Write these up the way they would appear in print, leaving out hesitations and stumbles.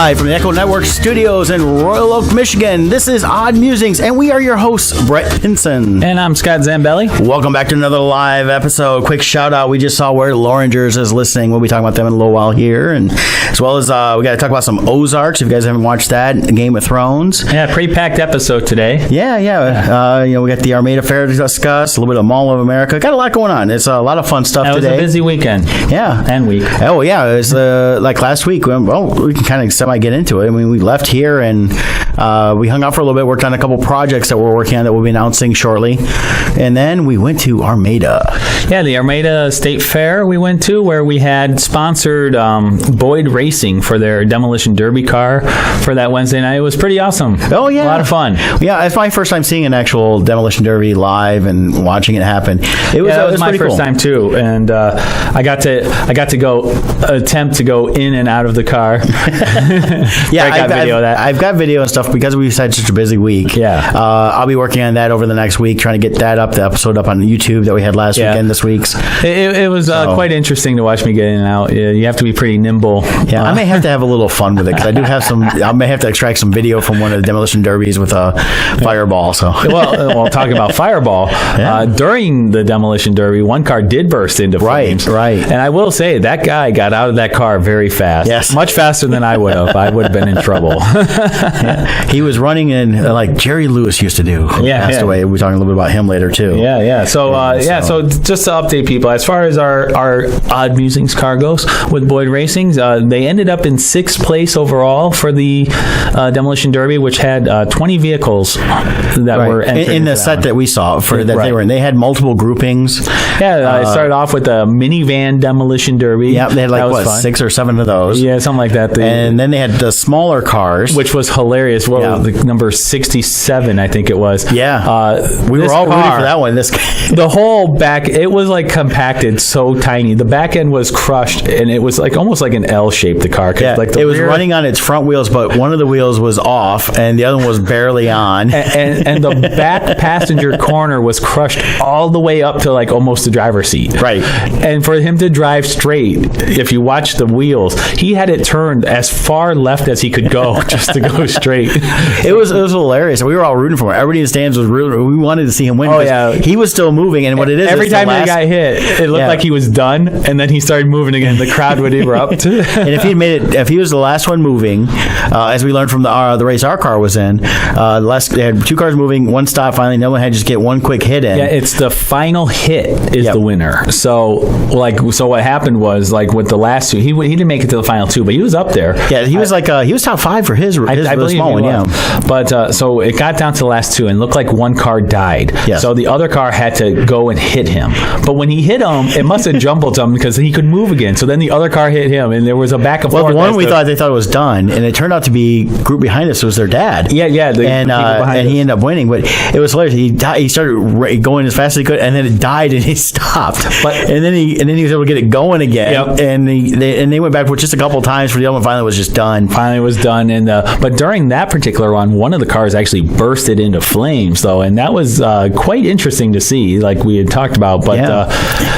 Live from the Echo Network Studios in Royal Oak, Michigan. This is Odd Musings, and we are your hosts, Brett Pinson. And I'm Scott Zambelli. Welcome back to another live episode. Quick shout out. We just saw where Lorangers is listening. We'll be talking about them in a little while here. And as well as we got to talk about some Ozarks. If you guys haven't watched that, Game of Thrones. Yeah, pretty packed episode today. Yeah. We got the Armada Fair to discuss, a little bit of Mall of America. Got a lot going on. It's a lot of fun stuff today. It was a busy weekend. Yeah. And week. Oh, yeah. It was like last week. Well, we can kind of semi-get into it. I mean, we left here and we hung out for a little bit, worked on a couple projects that we're working on that we'll be announcing shortly. And then we went to Armada. Yeah, the Armada State Fair we went to, where we had sponsored Boyd Racing for their Demolition Derby car for that Wednesday night. It was pretty awesome. Oh, yeah. A lot of fun. Yeah, it's my first time seeing an actual Demolition Derby live and watching it happen. It was my first time too, and I got to go attempt to go in and out of the car. Yeah, I've got video and stuff because we've had such a busy week. Yeah, I'll be working on that over the next week, trying to get that up, the episode up on YouTube that we had last weekend. This week's it was quite interesting to watch me get in and out. You have to be pretty nimble. Yeah, I may have to have a little fun with it because I do have some. I may have to extract some video from one of the Demolition Derbies with a fireball. So well, talking about fireball, during the Demolition Derby, one car did burst into flames. Right. And I will say that guy got out of that car very fast. Yes, much faster than I would have. I would have been in trouble. Yeah. He was running in like Jerry Lewis used to do. Passed away. We'll be talking a little bit about him later too. Yeah. So just to update people, as far as our Odd Musings car goes with Boyd Racing, they ended up in 6th place overall for the Demolition Derby, which had 20 vehicles that were in the set that we saw for that they were in. They had multiple groupings. Yeah, I started off with a minivan Demolition Derby. Yeah, they had 6 or 7 of those. Yeah, something like that. And then they had the smaller cars, which was hilarious. The number 67, I think it was. Yeah, we were all rooting for that one. The whole back, it was like compacted, so tiny. The back end was crushed, and it was like almost like an L shape. The car, it was running on its front wheels, but one of the wheels was off, and the other one was barely on. And the back passenger corner was crushed all the way up to like almost the driver's seat. Right. And for him to drive straight, if you watch the wheels, he had it turned as far left as he could go just to go straight. It was hilarious. We were all rooting for him. Everybody in the stands was rooting. We wanted to see him win. Oh, yeah. He was still moving, and what it is, every time the guy hit, it looked like he was done, and then he started moving again. The crowd would erupt. And if he was the last one moving, as we learned from the race our car was in, they had 2 cars moving, one stop finally. No one had to just get one quick hit in. Yeah, it's the final hit is the winner. So what happened was, like with the last 2, he didn't make it to the final 2, but he was up there. Yeah, he was he was top 5 for his I believe small one. Yeah, but so it got down to the last 2 and looked like one car died. Yes. So the other car had to go and hit him. But when he hit him, it must have jumbled him because he could move again. So then the other car hit him, and there was a back and forth. Well, the one they thought it was done, and it turned out to be group behind us was their dad. Yeah. And he ended up winning, but it was hilarious. He started going as fast as he could, and then it died, and he stopped. And then he was able to get it going again. Yep. And they went back for just a couple of times for the other one. Finally, it was just done. And but during that particular run, one of the cars actually bursted into flames, though, and that was quite interesting to see, like we had talked about. But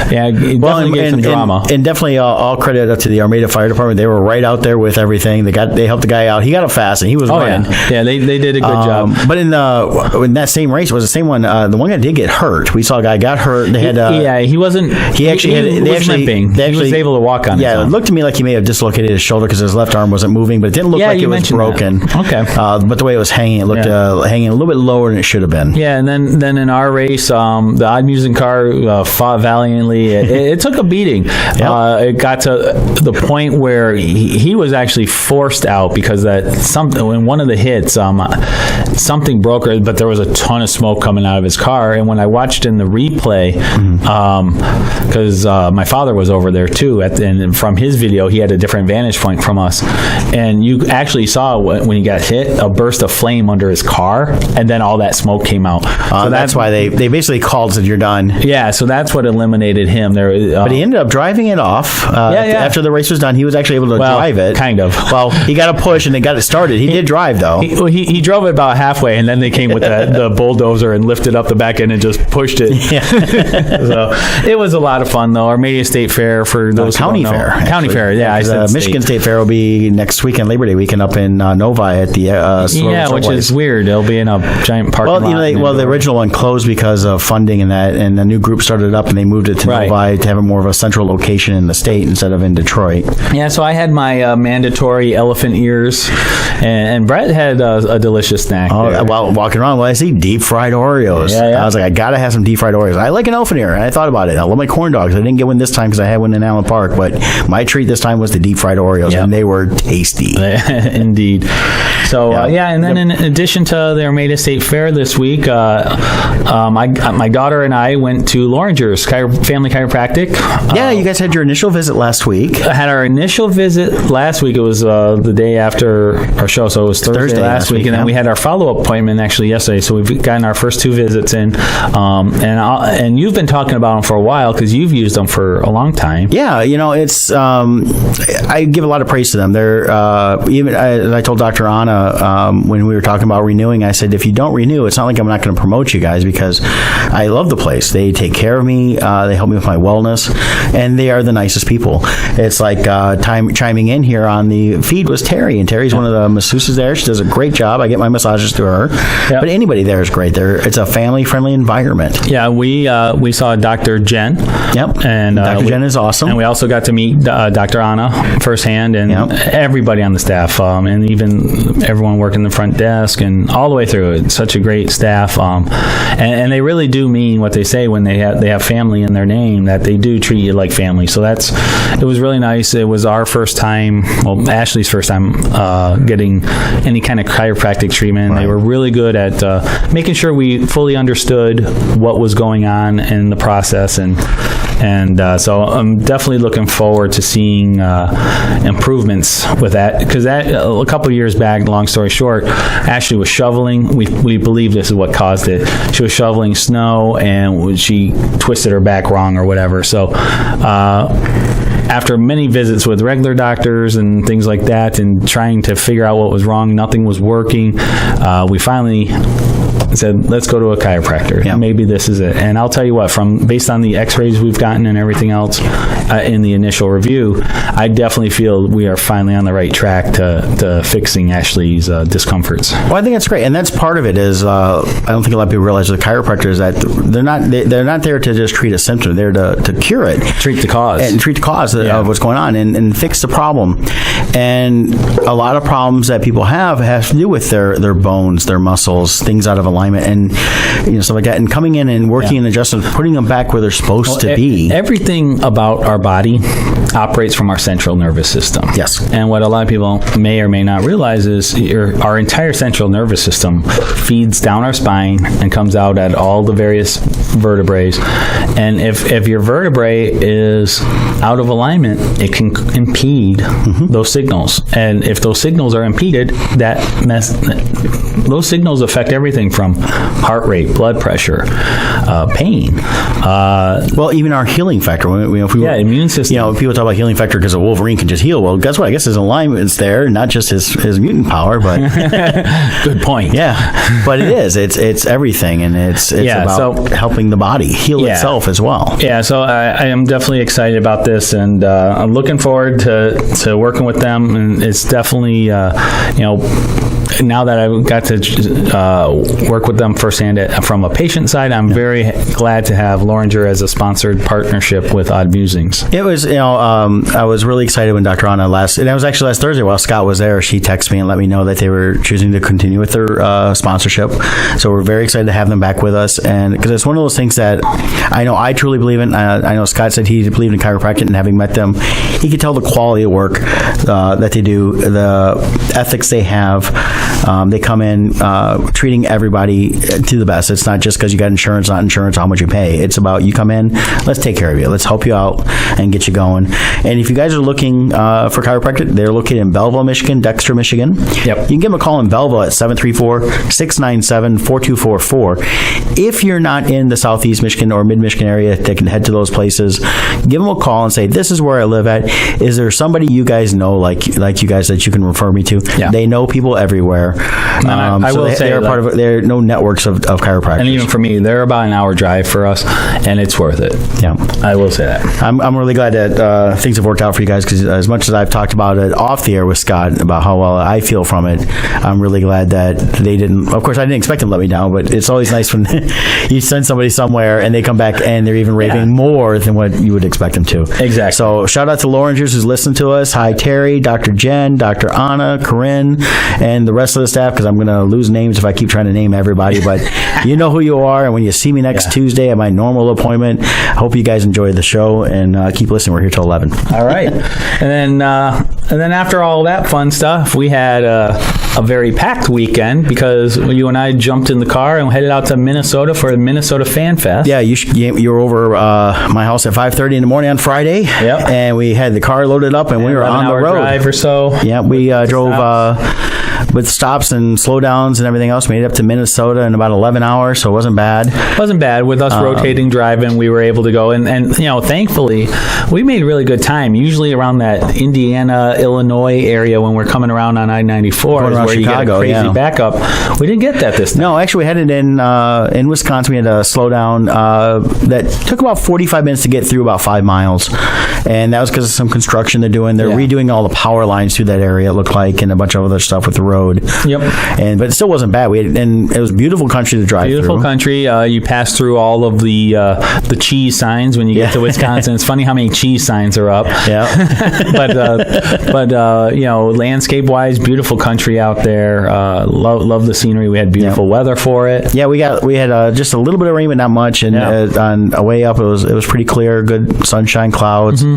definitely gave some drama. And definitely all credit up to the Armada Fire Department. They were right out there with everything. They helped the guy out. He got up fast, and he was running. Yeah, they did a good job. But in that same race, it was the same one. The one guy did get hurt. We saw a guy got hurt. They had he wasn't. He was limping. He was able to walk on. Yeah, it looked to me like he may have dislocated his shoulder because his left arm wasn't moving, but it didn't look like it was broken. That. Okay. But the way it was hanging, it looked hanging a little bit lower than it should have been. Yeah, and then in our race, the Odd Musing car fought valiantly. It took a beating. It got to the point where he was actually forced out because in one of the hits, something broke, but there was a ton of smoke coming out of his car. And when I watched in the replay, because my father was over there too, and from his video, he had a different vantage point from us, and you actually saw when he got hit, a burst of flame under his car, and then all that smoke came out. So that's why they basically called and said, "You're done." Yeah, so that's what eliminated him. But he ended up driving it off. After the race was done, he was actually able to drive it. Kind of. Well, he got a push and they got it started. He did drive though. He drove it about halfway, and then they came with the bulldozer and lifted up the back end and just pushed it. Yeah. So it was a lot of fun though. Armada State Fair for those county fair. County fair, yeah. Michigan State Fair will be next next weekend, Labor Day weekend, up in Novi at the which is weird. It'll be in a giant parking lot. The original one closed because of funding and the new group started up and they moved it to Novi to have a more of a central location in the state instead of in Detroit. Yeah, so I had my mandatory elephant ears, and Brett had a delicious snack. While walking around, I see deep fried Oreos. I was like, I gotta have some deep fried Oreos. I like an elephant ear, and I thought about it. I love my corn dogs. I didn't get one this time because I had one in Allen Park, but my treat this time was the deep fried Oreos, and they were tasty. Indeed. So and then in addition to their Armada State Fair this week, my daughter and I went to Loranger's Family Chiropractic. You guys had your initial visit last week. I had our initial visit last week. It was the day after our show, so it was Thursday last week, and then we had our follow-up appointment actually yesterday. So we've gotten our first 2 visits in, and you've been talking about them for a while because you've used them for a long time. Yeah, it's I give a lot of praise to them. They're even I told Dr. Anna when we were talking about renewing, I said, if you don't renew, it's not like I'm not going to promote you guys because I love the place. They take care of me. They help me with my wellness, and they are the nicest people. It's like chiming in here on the feed was Terry, and Terry's one of the masseuses there. She does a great job. I get my massages through her, but anybody there is great. It's a family-friendly environment. Yeah, we saw Dr. Jen. Yep, and Dr. Jen is awesome. And we also got to meet Dr. Anna firsthand, and everybody on the staff, and even everyone working the front desk, and all the way through. It's such a great staff, and they really do mean what they say when they have family in their name, that they do treat you like family. So it was really nice. It was our first time, Ashley's first time getting any kind of chiropractic treatment. They were really good at making sure we fully understood what was going on in the process, and so I'm definitely looking forward to seeing improvements with that, because a couple of years back, long story short, Ashley was shoveling. We believe this is what caused it. She was shoveling snow and she twisted her back wrong or whatever. So after many visits with regular doctors and things like that and trying to figure out what was wrong, nothing was working, we finally said, let's go to a chiropractor. Maybe this is it. And I'll tell you what, based on the x-rays we've gotten and everything else in the initial review, I definitely feel we are finally on the right track to fixing Ashley's discomforts. Well, I think that's great. And that's part of it is, I don't think a lot of people realize with chiropractors that they're not there to just treat a symptom. They're to cure it. Treat the cause. And treat the cause of what's going on and fix the problem. And a lot of problems that people have to do with their bones, their muscles, things out of alignment, and stuff like that. And coming in and working in adjustments, putting them back where they're supposed to be. Everything about our body operates from our central nervous system. Yes. And what a lot of people may or may not realize is our entire central nervous system feeds down our spine and comes out at all the various vertebrae. And if your vertebrae is out of alignment, it can impede those signals. And if those signals are impeded, those signals affect everything from heart rate, blood pressure, pain. Even our healing factor. Immune system. People talk about healing factor because a Wolverine can just heal. Well, guess what? I guess his alignment's there, not just his mutant power, but good point. Yeah, but it is. It's everything, and it's about helping the body heal itself as well. Yeah. So I am definitely excited about this, and I'm looking forward to working with them. And it's definitely now that I got to work with them firsthand from a patient side, I'm very glad to have Loranger as a sponsored partnership with Odd Musings. It was, I was really excited when Dr. Anna last Thursday while Scott was there, she texted me and let me know that they were choosing to continue with their sponsorship. So we're very excited to have them back with us, and because it's one of those things that I know I truly believe in. I know Scott said he believed in chiropractic, and having met them, he could tell the quality of work that they do, the ethics they have. They come in treating everybody to the best. It's not just because you got insurance, not insurance, how much you pay. It's about you come in, let's take care of you. Let's help you out and get you going. And if you guys are looking for chiropractic, they're located in Belleville, Michigan, Dexter, Michigan. Yep. You can give them a call in Belleville at 734-697-4244. If you're not in the Southeast Michigan or Mid-Michigan area, they can head to those places. Give them a call and say, this is where I live at. Is there somebody you guys know, like you guys, that you can refer me to? Yeah. They know people everywhere. everywhere. I will say they're part of it. There are no networks of chiropractors. And even for me, they're about an hour drive for us, and it's worth it. Yeah, I will say that. I'm really glad that things have worked out for you guys, because as much as I've talked about it off the air with Scott about how well I feel from it, I'm really glad that they didn't. Of course, I didn't expect them to let me down, but it's always nice when you send somebody somewhere and they come back and they're even raving more than what you would expect them to. Exactly. So shout out to Lorangers who's listened to us. Hi, Terry, Dr. Jen, Dr. Anna, Corinne, and the rest of the staff, because I'm going to lose names if I keep trying to name everybody, but you know who you are. And when you see me next Tuesday at my normal appointment, I hope you guys enjoy the show, and keep listening. We're here till 11. All right. And then after all that fun stuff, we had a very packed weekend, because you and I jumped in the car and headed out to Minnesota for the Minnesota Fan Fest. Yeah, you were over my house at 5:30 in the morning on Friday. Yep. And we had the car loaded up, and we were on the road. Drive or so. Yeah, we drove with stops and slowdowns and everything else. Made it up to Minnesota in about 11 hours, so it wasn't bad. Wasn't bad. With us rotating driving, we were able to go. And thankfully, we made really good time. Usually around that Indiana, Illinois area when we're coming around on I-94 is where Chicago, you get a crazy backup. We didn't get that this time. No, actually, we had it in Wisconsin. We had a slowdown that took about 45 minutes to get through about 5 miles. And that was because of some construction they're doing. They're redoing all the power lines through that area, it looked like, and a bunch of other stuff with the road. Yep. But it still wasn't bad. And it was beautiful country to drive through. Beautiful country. You pass through all of the cheese signs when you get to Wisconsin. It's funny how many cheese signs are up. Yeah. but landscape wise, beautiful country out there. Love the scenery. We had beautiful weather for it. Yeah, we had just a little bit of rain, but not much. And on a way up, it was pretty clear. Good sunshine, clouds. Mm-hmm.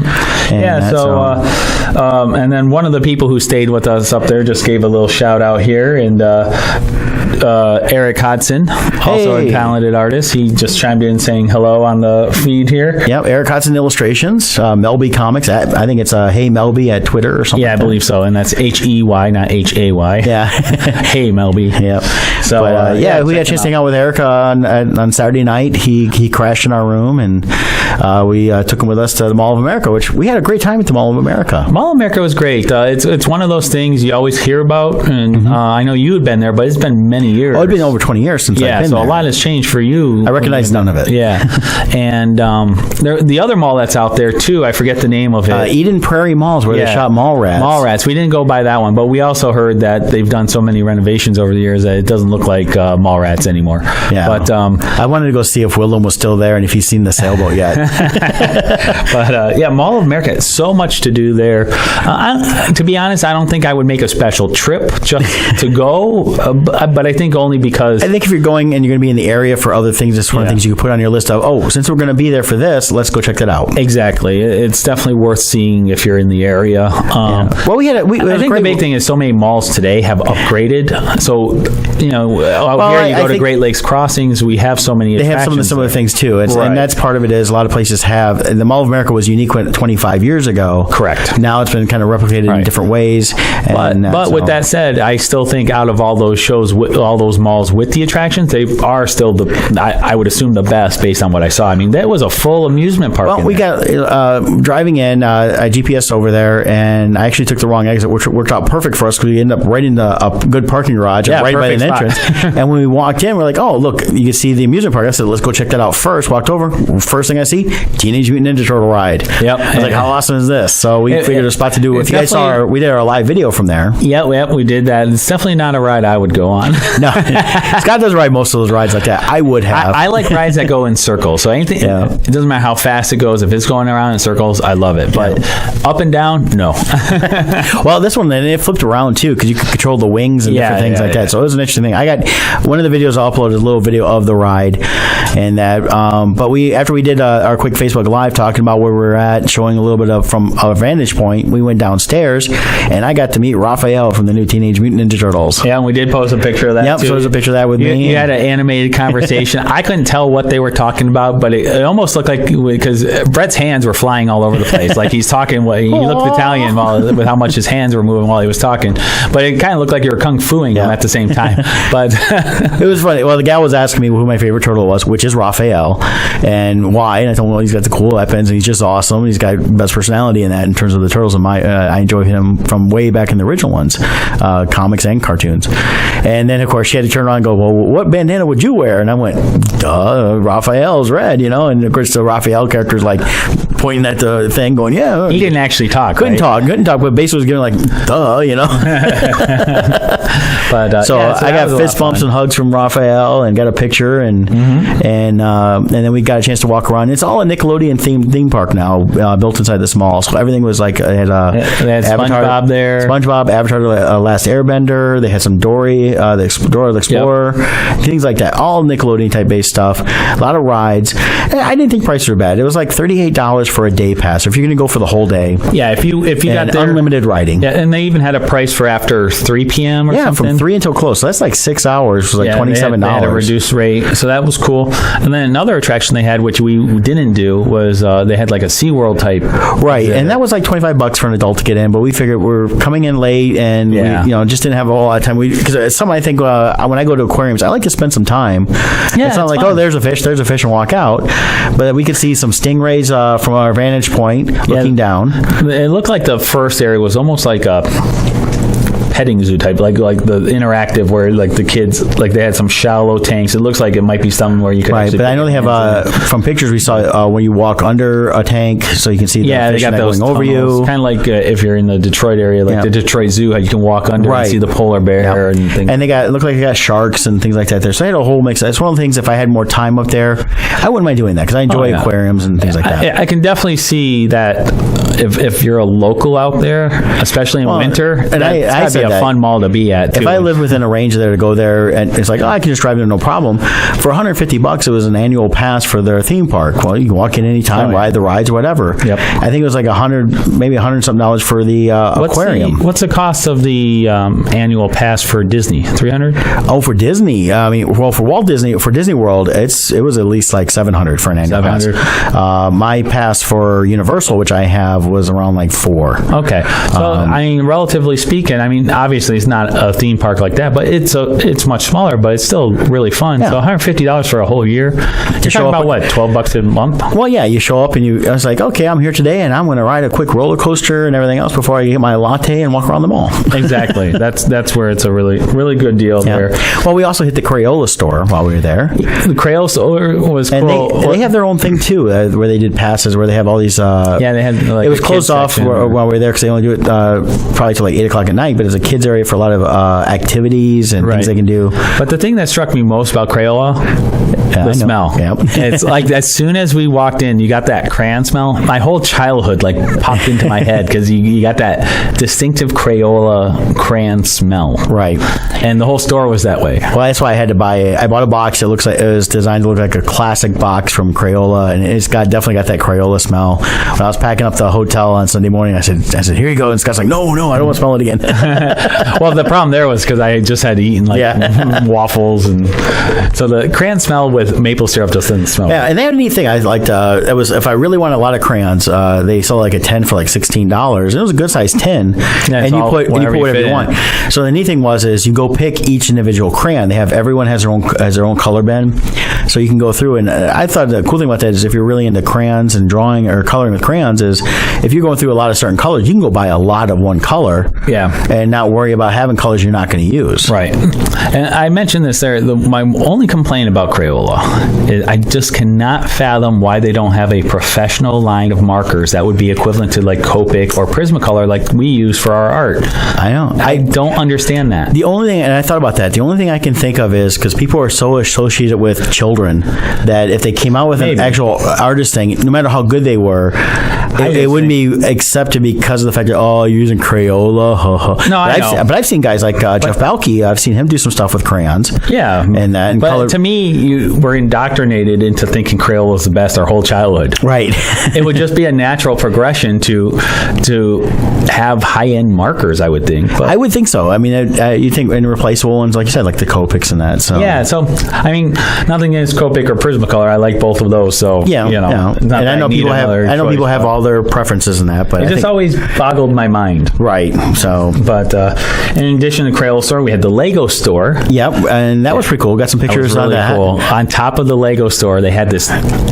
And then one of the people who stayed with us up there just gave a little shout out here, and Eric Hodson, also a talented artist. He just chimed in saying hello on the feed here. Yep, Eric Hodson Illustrations, Melby Comics. I think it's Hey Melby at Twitter or something. Yeah, I believe so, and that's HEY, not HAY. Yeah. Hey Melby. Yep. So we had a chance to hang out with Eric on Saturday night. He crashed in our room, and we took him with us to the Mall of America, which we had a great time at the Mall of America. Mall of America was great. It's one of those things you always hear about, and I know you had been there, but it's been many years. Oh, it's been over 20 years since I've been there. So a lot has changed for you. I recognize none of it. Yeah. And the other mall that's out there, too, I forget the name of it. Eden Prairie Malls, where they shot Mallrats. Mallrats. We didn't go by that one, but we also heard that they've done so many renovations over the years that it doesn't look like Mallrats anymore. Yeah. But I wanted to go see if Willem was still there and if he's seen the sailboat yet. But Mall of America, so much to do there. To be honest, I don't think I would make a special trip just to go, but I think only because... I think if you're going and you're going to be in the area for other things, it's one of the things you can put on your list of, since we're going to be there for this, let's go check that out. Exactly. It's definitely worth seeing if you're in the area. Well, I think the big thing is so many malls today have upgraded. So, here you go to Great Lakes Crossings, we have so many They have some of the things too. And that's part of it is a lot of places have, and the Mall of America was unique 25 years ago. Correct. Now it's been kind of replicated in different ways. But with that said, I still think out of all those shows, all those malls with the attractions, they are still I would assume the best based on what I saw. I mean, that was a full amusement park. Well, we got driving in, I GPS over there, and I actually took the wrong exit, which worked out perfect for us because we ended up right in a good parking garage, right by the entrance. And when we walked in, we're like, oh, look, you can see the amusement park. I said, let's go check that out first. Walked over. First thing I see, Teenage Mutant Ninja Turtle ride. Yep. I was like, how awesome is this? So we figured a spot to do. If you guys saw we did our live video from there. Yep, we did that. It's definitely not a ride I would go on. No, Scott doesn't ride most of those rides like that. I would have. I like rides that go in circles. So anything, it doesn't matter how fast it goes. If it's going around in circles, I love it. But up and down, no. Well, this one, then it flipped around too because you could control the wings and different things like that. So it was an interesting thing. I got one of the videos I uploaded, a little video of the ride, and that. But after we did our quick Facebook Live talking about where we were at, showing a little bit of from our vantage point, we went downstairs, and I got to meet Raphael from the new Teenage Mutant Ninja Turtles. Yeah, and we did post a picture of that. that Yep, too. so there's a picture of that with me. You had an animated conversation. I couldn't tell what they were talking about, but it almost looked like, because Brett's hands were flying all over the place. Like he's talking, he looked Italian with how much his hands were moving while he was talking. But it kind of looked like you were kung fuing him at the same time. But it was funny. Well, the gal was asking me who my favorite turtle was, which is Raphael, and why. And I told him, well, he's got the cool weapons, and he's just awesome. He's got best personality in that in terms of the turtles. And I enjoy him from way back in the original ones, comics and cartoons. And then, of course, she had to turn around and go, well, what bandana would you wear? And I went, duh, Raphael's red, And, of course, the Raphael character's like pointing at the thing going, yeah. He didn't actually talk. Couldn't talk, but basically was giving like, duh, But so I got fist bumps and hugs from Raphael and got a picture and then we got a chance to walk around. It's all a Nickelodeon theme park now, built inside the mall. So everything was like, they had SpongeBob there. SpongeBob, Avatar: The Last Airbender. They had some Dory, Dora the Explorer, things like that. All Nickelodeon type based stuff. A lot of rides. And I didn't think prices were bad. It was like $38 for a day pass. If you're going to go for the whole day. Yeah, if you got there, unlimited riding. Yeah, and they even had a price for after 3 p.m. or something. From 3 until close. So that's like 6 hours for like $27. They had a reduced rate, so that was cool. And then another attraction they had, which we didn't do, was they had like a SeaWorld type. Right, and that was like $25 for an adult to get in, but we figured we're coming in late and we just didn't have a whole lot of time. Because it's something I think when I go to aquariums, I like to spend some time. Yeah, it's not like, oh, there's a fish, and walk out. But we could see some stingrays from our vantage point looking down. It looked like the first area was almost like a petting zoo type, like the interactive where like the kids, like they had some shallow tanks. It looks like it might be something where you could but I know they have from pictures we saw when you walk under a tank so you can see the fish they got those going over you. Kind of like if you're in the Detroit area, like the Detroit Zoo, how you can walk under and see the polar bear and things. And it looked like they got sharks and things like that there. So I had a whole mix. That's one of the things, if I had more time up there, I wouldn't mind doing that because I enjoy aquariums and things like that. I can definitely see that if you're a local out there, especially in winter, and that's gotta be a fun mall to be at too. If I lived within a range there to go there, and it's like, I can just drive there, no problem. For $150, it was an annual pass for their theme park. Well, you can walk in anytime, ride the rides, whatever. Yep. I think it was like maybe $100 something for the aquarium. What's the cost of the annual pass for Disney? $300? Oh, for Disney. I mean, well, for Walt Disney, for Disney World, it was at least like $700 for an annual pass. My pass for Universal, which I have, was around like $400. Okay. So, I mean, relatively speaking, I mean, obviously it's not a theme park like that, but it's much smaller, but it's still really fun. Yeah. So $150 for a whole year. You're talking about what, $12 a month? Well, yeah, you show up and I was like, okay, I'm here today and I'm going to ride a quick roller coaster and everything else before I get my latte and walk around the mall. Exactly. That's where it's a really, really good deal there. Well, we also hit the Crayola store while we were there. The Crayola store was and cool. They have their own thing too, where they did passes, where they have all these. They had. Like, it was closed off while we were there because they only do it probably till like 8:00 at night. But it's a kids area for a lot of activities and things they can do. But the thing that struck me most about Crayola, the smell. Yep. It's like as soon as we walked in, you got that crayon smell. My whole childhood like popped into my head because you got that distinctive Crayola crayon smell. Right. And the whole store was that way. Well, that's why I had to buy it. I bought a box. It was designed to look like a classic box from Crayola, and it's definitely got that Crayola smell. When I was packing up the hotel on Sunday morning, I said, here you go. And Scott's like, no, I don't want to smell it again. Well, the problem there was because I just had eaten waffles, and so the crayon smell with maple syrup just didn't smell. Yeah, and they had a neat thing. I liked. It was if I really wanted a lot of crayons, they sold like a 10 for like $16, and it was a good sized 10. And you put whatever you want. So the neat thing is you go pick each individual crayon. Everyone has their own color bin, so you can go through. And I thought the cool thing about that is if you're really into crayons and drawing or coloring with crayons, is if you're going through a lot of certain colors, you can go buy a lot of one color. Yeah. And not worry about having colors you're not going to use. Right. And I mentioned this there. My only complaint about Crayola is I just cannot fathom why they don't have a professional line of markers that would be equivalent to like Copic or Prismacolor like we use for our art. I know. I don't understand that. The only thing, and I thought about that, the only thing I can think of is because people are so associated with children children that if they came out with an actual artist thing, no matter how good they were, it wouldn't be accepted because of the fact that, you're using Crayola. No, I know. But I've seen guys like Jeff Balke. I've seen him do some stuff with crayons. Yeah. And that. But to me, we're indoctrinated into thinking Crayola was the best our whole childhood. Right. It would just be a natural progression to have high-end markers, I would think. But I would think so. I mean, you think in replaceable ones, like you said, like the Copics and that. So yeah. So I mean, nothing against Copic or Prismacolor. I like both of those. So yeah, And I know people have all their preferences in that, but it just always boggled my mind. Right. So, but in addition to the Crayola store, we had the Lego store. Yep, and that was pretty cool. Got some pictures really on that. Cool. On top of the Lego store, they had this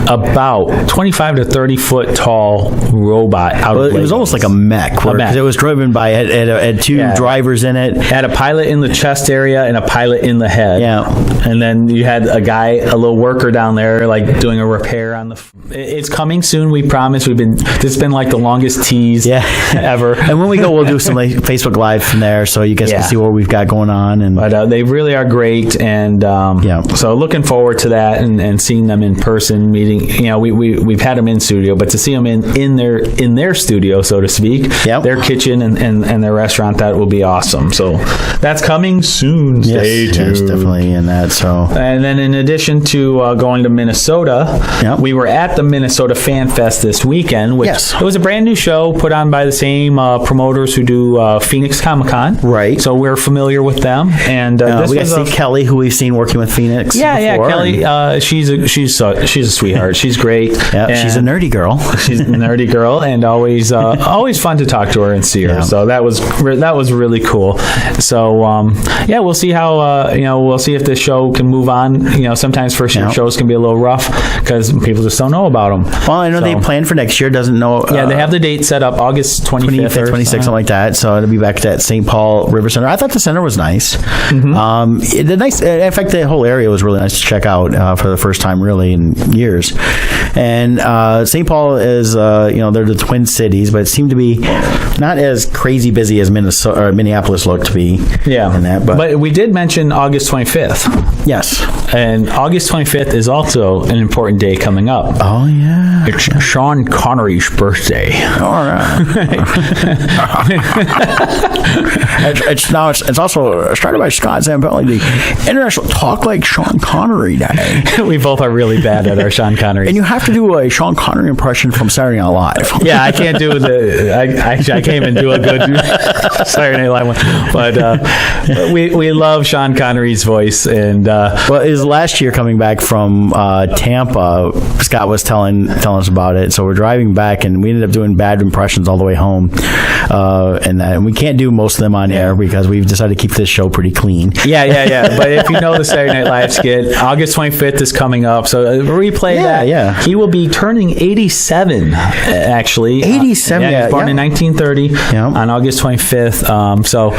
about 25 to 30 foot tall robot out of Legos. It was almost like a mech because it was driven by it had two drivers in it. Had a pilot in the chest area and a pilot in the head. Yeah, and then you had a little worker down there like doing a repair on the. It's coming soon. We promise. This has been like the longest tease ever. And when we go, we'll do some like Facebook Live from there, so you guys can see what we've got going on. But they really are great, and so looking forward to that and seeing them in person. Meeting, we've had them in studio, but to see them in their studio, so to speak, their kitchen and their restaurant, that will be awesome. So that's coming soon. Stay tuned. Yes, definitely in that. So, and then in addition to going to Minnesota, we were at the Minnesota Fan Fest this weekend, which it was a brand new show put on by the same promoters who do Phoenix Comic Con. Right. So we're familiar with them, and we got to see Kelly, who we've seen working with Phoenix. Yeah, Kelly. She's a sweetheart. She's great. Yeah, she's a nerdy girl. She's a nerdy girl, and always fun to talk to her and see her. Yeah. So that was really cool. So we'll see how we'll see if this show can move on. Sometimes first year shows can be a little rough because people just don't know about them. Well, I know they plan for next year. Doesn't know. They have the date set up August 25th, 26th, something like that. So it'll be back at St. Paul River Center. I thought the center was nice. Mm-hmm. In fact, the whole area was really nice to check out for the first time really in years. And St. Paul is, they're the Twin Cities, but it seemed to be not as crazy busy as Minneapolis looked to be. Yeah. In that, but we did mention August 25th. Yes. And August 25th is also an important day coming up. Oh, yeah. It's Sean Connery's birthday. All right. It's also started by Scott Zambelli, the International Talk Like Sean Connery Day. We both are really bad at our Sean Connery. And you have to do a Sean Connery impression from Saturday Night Live. Yeah, I can't do I can't even do a good Saturday Night Live one. But we love Sean Connery's voice. And it was last year coming back from Tampa. Scott was telling us about it. So we're driving back, and we ended up doing bad impressions all the way home. And we can't do most of them on air because we've decided to keep this show pretty clean. Yeah. But if you know the Saturday Night Live skit, August 25th is coming up. So replay that. Yeah. He will be turning 87, actually. 87? He was born in 1930 on August 25th. So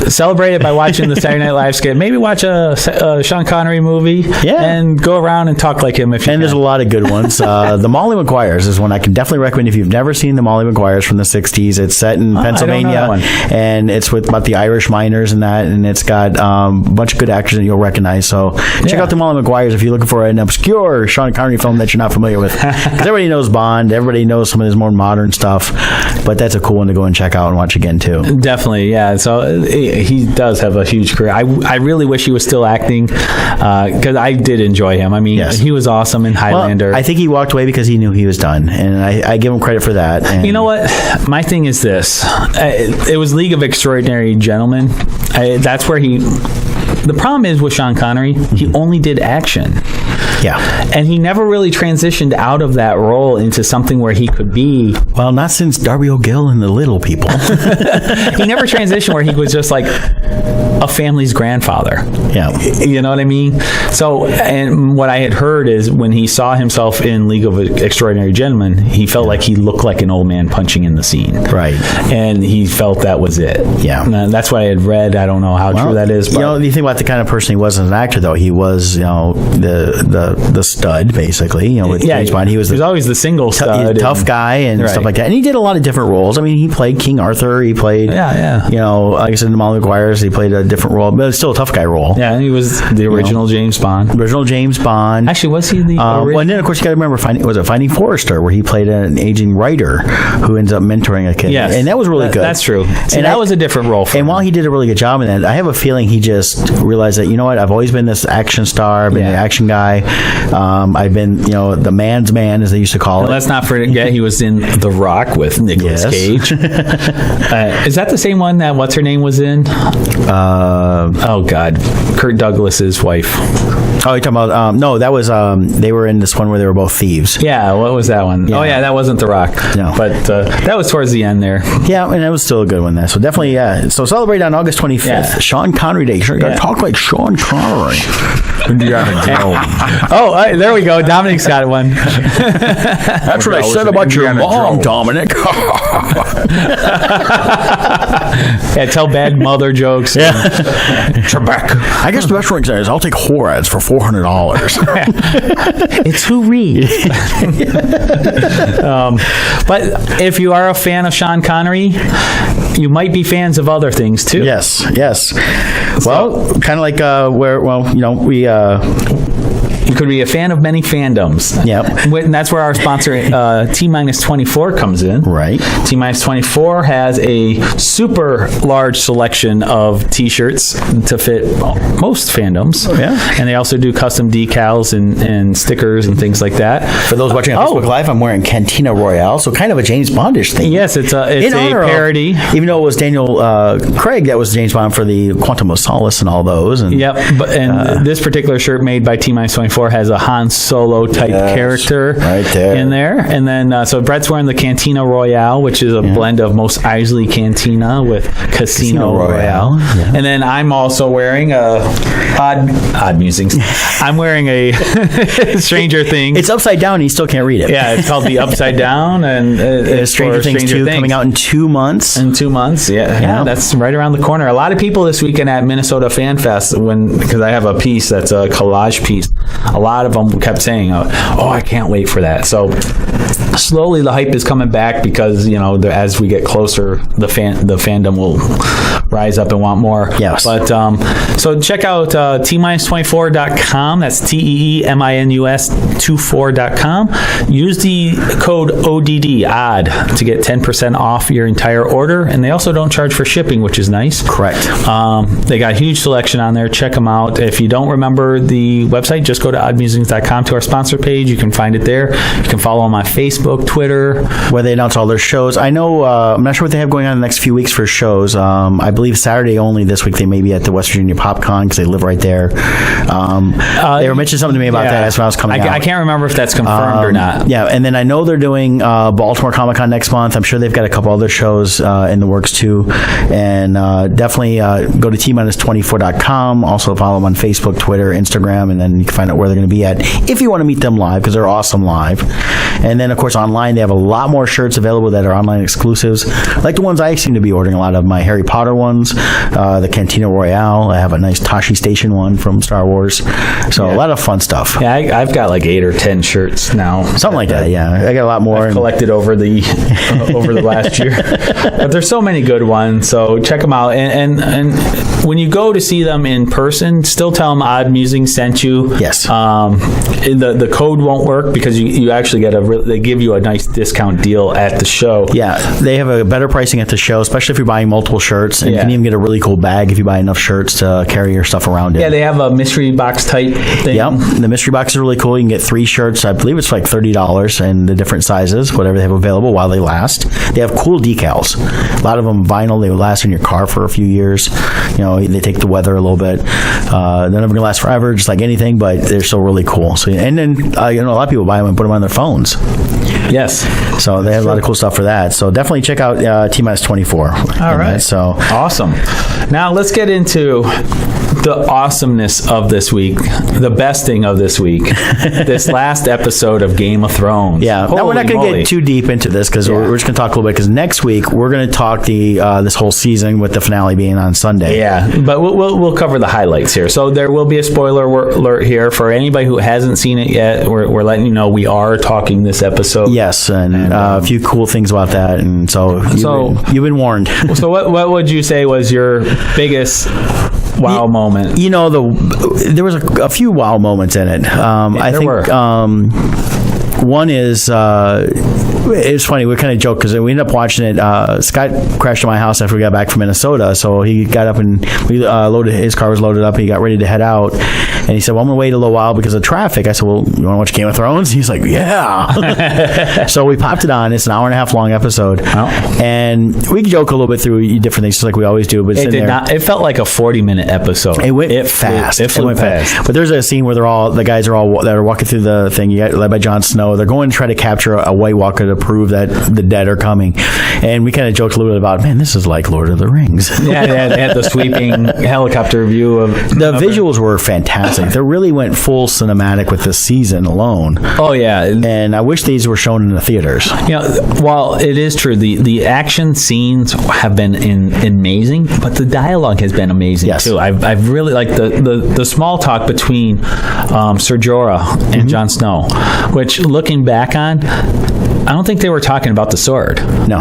celebrate it by watching the Saturday Night Live skit. Maybe watch a Sean Connery movie and go around and talk like him if you can. And there's a lot of good ones. The Molly McGuire's is one I can definitely recommend if you've never seen the Molly McGuire's from the 60s. It's set in Pennsylvania, and it's about the Irish miners and that, and it's got a bunch of good actors that you'll recognize. So check out the Molly McGuire's if you're looking for an obscure Sean Connery film that you're not familiar with. Because everybody knows Bond, everybody knows some of his more modern stuff, but that's a cool one to go and check out and watch again too. Definitely, yeah. So he does have a huge career. I really wish he was still acting because I did enjoy him. I mean, he was awesome in Highlander. Well, I think he walked away because he knew he was done, and I give him credit for that. And you know what? My thing is this. It was League of Extraordinary Gentlemen. That's where the problem is with Sean Connery, he only did action. Yeah. And he never really transitioned out of that role into something where he could be... Well, not since Darby O'Gill and the Little People. He never transitioned where he was just like a family's grandfather. Yeah. You know what I mean? So, and what I had heard is when he saw himself in League of Extraordinary Gentlemen, he felt like he looked like an old man punching in the scene. And he felt that was it. Yeah. And that's what I had read. I don't know how true that is. But you think about the kind of person he was as an actor, though. He was, the stud, basically. With James Bond, he was always the single stud, tough guy and stuff like that. And he did a lot of different roles. I mean, he played King Arthur. He played, like I said, in the Molly McGuire's, he played a different role, but it's still a tough guy role. Yeah, he was the original James Bond. Original James Bond. Actually, was he the original? And then, of course, you got to remember, Finding Forrester, where he played an aging writer who ends up mentoring a kid. Yes. And that was really good. That's true. And that was a different role for him. And while he did a really good job in that, I have a feeling he just realized that, I've always been this action star. I've been the action guy. I've been, the man's man, as they used to call it. Let's not forget he was in The Rock with Nicolas Cage. Is that the same one that what's-her-name was in? Oh, God. Kirk Douglas's wife. Oh, you're talking about... no, that was... they were in this one where they were both thieves. Yeah, what was that one? Yeah. Oh, yeah, that wasn't The Rock. No. But that was towards the end there. Yeah, and that was still a good one there. So definitely, So celebrate on August 25th. Sean Connery Day. Sure, gotta talk like Sean Connery. Oh, there we go. Dominic's got one. That's what I said about your mom, Dominic. Tell bad mother jokes. Yeah. Trebek. I guess the best one is I'll take whore ads for $400. It's who reads. But if you are a fan of Sean Connery, you might be fans of other things too. Yes. Well, kind of like we. You could be a fan of many fandoms. Yep. And that's where our sponsor, T-24, comes in. Right. T-24 has a super large selection of T-shirts to fit most fandoms. Oh, yeah. And they also do custom decals and stickers and things like that. For those watching on Facebook Live, I'm wearing Cantina Royale, so kind of a James Bondish thing. Yes, it's a parody. Even though it was Daniel Craig that was James Bond for the Quantum of Solace and all those. And, this particular shirt made by T-24 has a Han Solo type character right there. in there. And then, so Brett's wearing the Cantina Royale, which is a blend of Mos Eisley Cantina with Casino Royale. Yeah. And then I'm also wearing odd musings. I'm wearing a Stranger Things. It's upside down and you still can't read it. Yeah, it's called The Upside Down. And Stranger Things 2 coming out in 2 months. In 2 months, yeah. That's right around the corner. A lot of people this weekend at Minnesota Fan Fest, because I have a piece that's a collage piece, a lot of them kept saying, I can't wait for that. So slowly the hype is coming back because, as we get closer, the fandom will rise up and want more. Yes. But so check out T-24.com. That's TEEMINUS24.com. Use the code ODD, ODD, to get 10% off your entire order. And they also don't charge for shipping, which is nice. Correct. They got a huge selection on there. Check them out. If you don't remember the website, just go to oddmusings.com to our sponsor page. You can find it there. You can follow them on Facebook, Twitter. Where they announce all their shows. I know, I'm not sure what they have going on in the next few weeks for shows. I believe Saturday only this week they may be at the West Virginia PopCon because they live right there. They were mentioning something to me about that as when I was coming out. I can't remember if that's confirmed or not. Yeah, and then I know they're doing Baltimore Comic Con next month. I'm sure they've got a couple other shows in the works too. And definitely go to T-24.com. Also follow them on Facebook, Twitter, Instagram, and then you can find out where they're going to be at if you want to meet them live because they're awesome live. And then, of course, online they have a lot more shirts available that are online exclusives, like the ones I seem to be ordering a lot of. My Harry Potter ones, the Cantina Royale. I have a nice Tashi Station one from Star Wars. So a lot of fun stuff. Yeah, I've got like 8 or 10 shirts now. Something like that, yeah. I got a lot more. I've collected over the last year. But there's so many good ones, so check them out. And when you go to see them in person, still tell them Odd Musing sent you. Yes. The code won't work because you actually get they give you a nice discount deal at the show. Yeah, they have a better pricing at the show, especially if you're buying multiple shirts. And you can even get a really cool bag if you buy enough shirts to carry your stuff around in. Yeah, they have a mystery box type thing. Yep, the mystery box is really cool. You can get 3 shirts. I believe it's like $30 in the different sizes, whatever they have available while they last. They have cool decals. A lot of them vinyl. They will last in your car for a few years. They take the weather a little bit. They're never going to last forever, just like anything, but they're still really cool. So, and then a lot of people buy them and put them on their phones. Yes. So they have a lot of cool stuff for that. So definitely check out T-minus 24. All right. So awesome. Now let's get into the awesomeness of this week, the besting of this week, this last episode of Game of Thrones. Yeah. Now we're not going to get too deep into this because we're just going to talk a little bit, because next week we're going to talk this whole season with the finale being on Sunday. Yeah, but we'll cover the highlights here. So there will be a spoiler alert here for anybody who hasn't seen it yet. We're letting you know we are talking this episode. Yes, and a few cool things about that, and so you've been warned. So what would you say was your biggest wow moment? You know, there was a few wow moments in it. I think one is it's funny. We kind of joke because we ended up watching it. Scott crashed at my house after we got back from Minnesota, so he got up and his car was loaded up. He got ready to head out, and he said, "Well, I'm gonna wait a little while because of traffic." I said, "Well, you want to watch Game of Thrones?" He's like, "Yeah." So we popped it on. It's an 1.5 hour long episode, and we joke a little bit through different things, just like we always do. But it did not. It felt like a 40-minute episode. It went fast. It went fast. But there's a scene where the guys are walking through the thing. You got led by Jon Snow. They're going to try to capture a White Walker to prove that the dead are coming, and we kind of joked a little bit about, man, this is like Lord of the Rings. Yeah, they had the sweeping helicopter view of the visuals were fantastic. They really went full cinematic with this season alone. Oh yeah, and I wish these were shown in the theaters. You know, while it is true, the action scenes have been amazing, but the dialogue has been amazing too. I've really liked the small talk between Ser Jorah and Jon Snow, which looking back on, I don't think they were talking about the sword. No.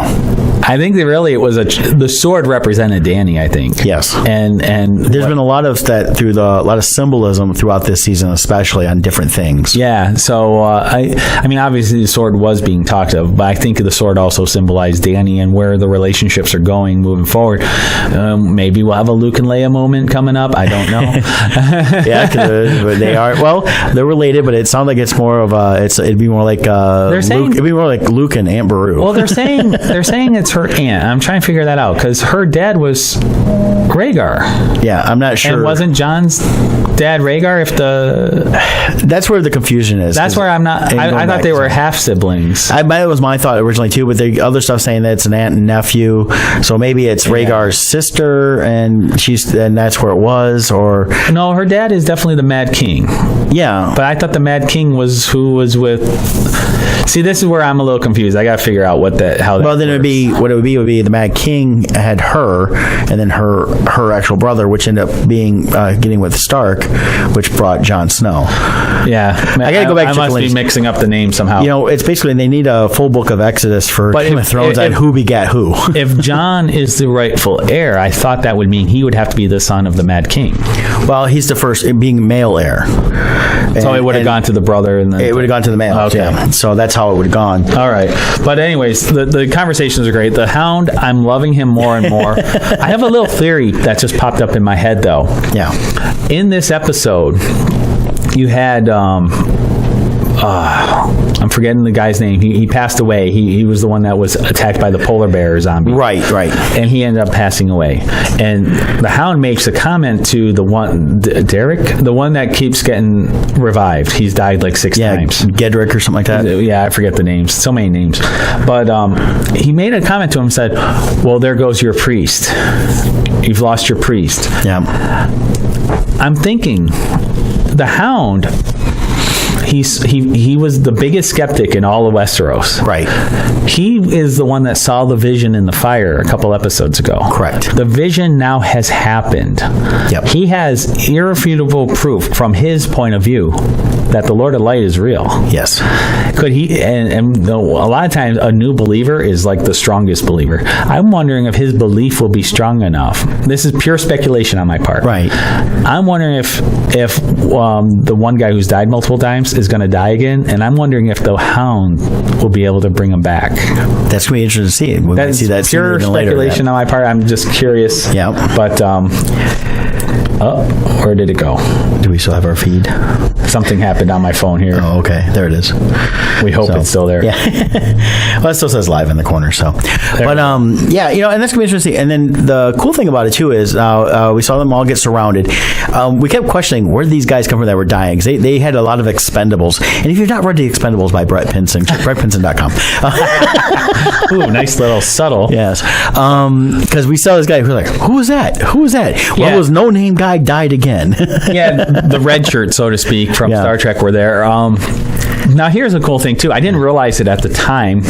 I think it was the sword represented Dany, I think. Yes. And there's been a lot of that a lot of symbolism throughout this season, especially on different things. Yeah. So I mean, obviously the sword was being talked of, but I think the sword also symbolized Dany and where the relationships are going moving forward. Maybe we'll have a Luke and Leia moment coming up. I don't know. Yeah, because they are they're related, but it sounds like it's more of it'd be more like it'd be more like Luke and Aunt Beru. Well, they're saying it's her aunt. I'm trying to figure that out because her dad was Rhaegar. Yeah, I'm not sure. And wasn't John's dad Rhaegar? That's where the confusion is. That's where I'm not. I thought they were half siblings. That was my thought originally too, but the other stuff saying that it's an aunt and nephew, so maybe it's Rhaegar's sister, and that's where it was. Or no, her dad is definitely the Mad King. Yeah, but I thought the Mad King was who was with. See, this is where I'm a little confused. I got to figure out how. Well, then would be the Mad King had her, and then her actual brother, which ended up being getting with Stark, which brought Jon Snow. Yeah, I got to go back. I must be mixing up the names somehow. You know, it's basically they need a full book of Exodus for Game of Thrones on who begat who. If Jon is the rightful heir, I thought that would mean he would have to be the son of the Mad King. Well, he's the first being male heir. So it would have gone to the brother, and then it would have gone to the male. Okay, yeah. So that's how it would have gone. All right, but anyways, the conversations are great. The Hound, I'm loving him more and more. I have a little theory that just popped up in my head, though. Yeah. In this episode, you had I'm forgetting the guy's name. He passed away. He was the one that was attacked by the polar bear zombie. Right. And he ended up passing away. And the Hound makes a comment to the one, Derek, the one that keeps getting revived. He's died like 6 times. Gedrick or something like that. Yeah, I forget the names. So many names. But he made a comment to him and said, well, there goes your priest. You've lost your priest. Yeah. I'm thinking the Hound... He was the biggest skeptic in all of Westeros. Right. He is the one that saw the vision in the fire a couple episodes ago. Correct. The vision now has happened. Yep. He has irrefutable proof from his point of view that the Lord of Light is real. Yes. Could he? And a lot of times, a new believer is like the strongest believer. I'm wondering if his belief will be strong enough. This is pure speculation on my part. Right. I'm wondering if the one guy who's died multiple times is going to die again, and I'm wondering if the Hound will be able to bring him back. That's going to be interesting to see. We might see that pure speculation on my part. I'm just curious. Yeah. But where did it go? Do we still have our feed? Something happened on my phone here. Oh, okay. There it is. We hope it's still there. Yeah. Well, it still says live in the corner. So, but yeah, and that's gonna be interesting. And then the cool thing about it too is we saw them all get surrounded. We kept questioning where did these guys come from that were dying, because they had a lot of Expendables. And if you've not read The Expendables by Brett Pinson, check brettpinson.com. Ooh, nice little subtle. Yes. Because we saw this guy who was like, who was that? Who was that? Yeah. Well, those no-name guy died again. Yeah, the red shirt, so to speak, from Star Trek were there. Now, here's a cool thing, too. I didn't realize it at the time,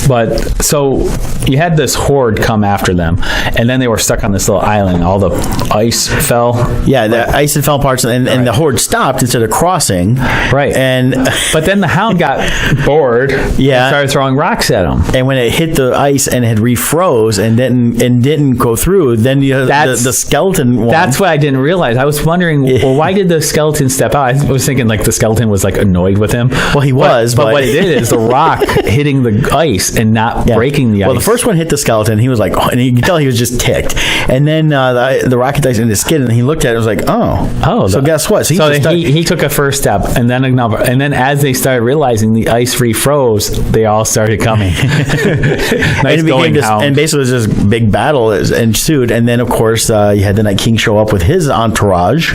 but so you had this horde come after them, and then they were stuck on this little island. All the ice fell. Yeah, the ice and fell parts, and the horde stopped instead of crossing. Right. But then the Hound got bored and started throwing rocks at them. And when it hit the ice and had refroze and didn't go through, then the skeleton one. That's what I didn't realize. I was wondering, well, why did the skeleton step out? I was thinking like the skeleton was like annoyed with him. Well, he was, but what it did is the rock hitting the ice and not breaking the ice. Well, the first one hit the skeleton. He was like, and you can tell he was just ticked. And then the rock hit the ice in his skin, and he looked at it and was like, oh. So guess what? So he took a first step, and then another, and then as they started realizing the ice refroze, they all started coming. Nice going, Hound. And basically, it was this big battle ensued. And then, of course, you had the Night King show up with his entourage,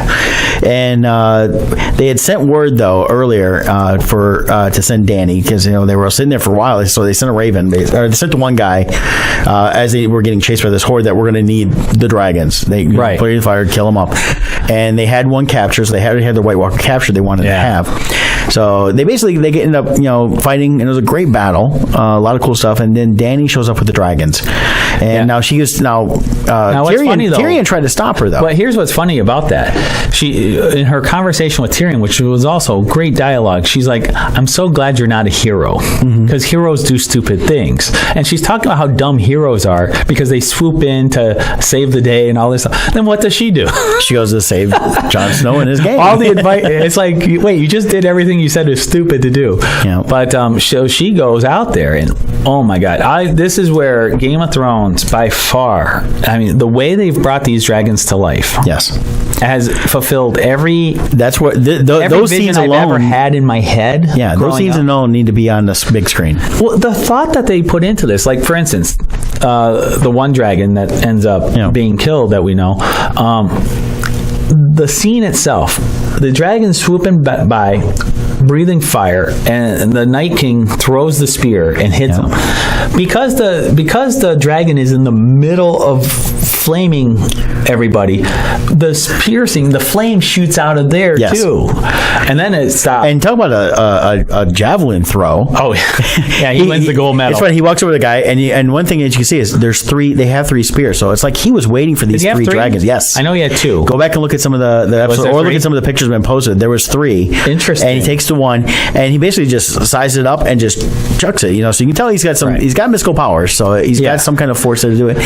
and they had sent word though earlier to send Danny, because they were sitting there for a while, so they sent a raven, or they sent the one guy as they were getting chased by this horde that we're going to need the dragons. They put it in the fire, kill them up, and they had one captured, so they had the White Walker captured they wanted to have. So they ended up fighting, and it was a great battle, a lot of cool stuff. And then Danny shows up with the dragons, and now she is now Tyrion tried to stop her though. But here's what's funny about that: she, in her conversation with Tyrion, which was also great dialogue, she's like, "I'm so glad you're not a hero, because heroes do stupid things." And she's talking about how dumb heroes are because they swoop in to save the day and all this stuff. Then what does she do? She goes to save Jon Snow in his game. All the advice. It's like, wait, you just did everything you said is stupid to do. Yeah. But so she goes out there, and oh my God, this is where Game of Thrones by far. I mean, the way they've brought these dragons to life. Yes. Has fulfilled every. That's what every those scenes I've alone ever had in my head. Yeah, those scenes alone need to be on this big screen. Well, the thought that they put into this, like for instance, the one dragon that ends up being killed that we know. The scene itself, the dragon swooping by, breathing fire, and the Night King throws the spear and hits him. Because the dragon is in the middle of flaming everybody, the flame shoots out of there too, and then it stops. And talk about a javelin throw. Oh yeah, he wins the gold medal. It's funny. He walks over to the guy, and one thing that you can see is they have three spears, so it's like he was waiting for these three dragons. Yes, I know he had two. Go back and look at some of the episodes, or look at some of the pictures been posted. There was three. Interesting. And he takes the one, and he basically just sizes it up and just chucks it. So you can tell he's got some. He's got mystical powers, so he's got some kind of force to do it.